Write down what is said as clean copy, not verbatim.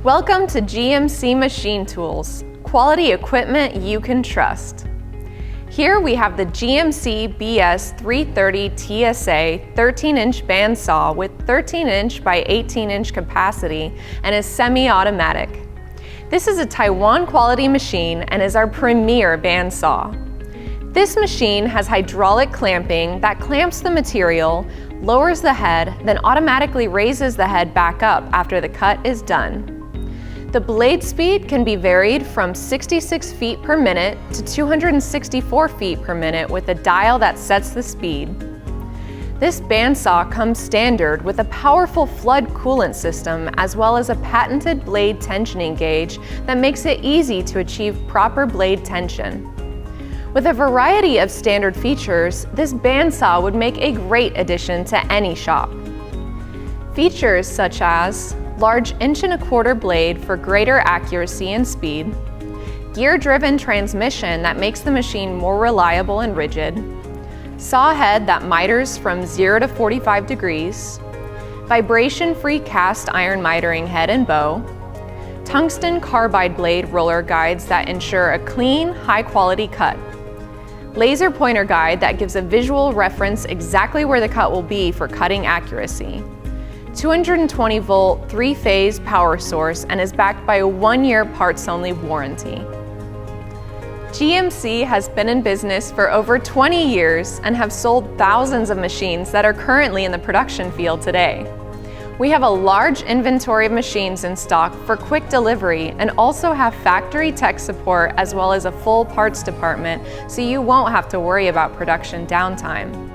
Welcome to GMC Machine Tools, quality equipment you can trust. Here we have the GMC BS-260TGV 13-inch bandsaw with 13-inch by 18-inch capacity and is semi-automatic. This is a Taiwan quality machine and is our premier bandsaw. This machine has hydraulic clamping that clamps the material, lowers the head, then automatically raises the head back up after the cut is done. The blade speed can be varied from 66 feet per minute to 264 feet per minute with a dial that sets the speed. This bandsaw comes standard with a powerful flood coolant system as well as a patented blade tensioning gauge that makes it easy to achieve proper blade tension. With a variety of standard features, this bandsaw would make a great addition to any shop. Features such as large 1¼ blade for greater accuracy and speed, gear-driven transmission that makes the machine more reliable and rigid, saw head that miters from 0 to 45 degrees, vibration-free cast iron mitering head and bow, tungsten carbide blade roller guides that ensure a clean, high-quality cut, laser pointer guide that gives a visual reference exactly where the cut will be for cutting accuracy, 220-volt 3-phase power source, and is backed by a 1-year parts-only warranty. GMC has been in business for over 20 years and have sold thousands of machines that are currently in the production field today. We have a large inventory of machines in stock for quick delivery and also have factory tech support as well as a full parts department, so you won't have to worry about production downtime.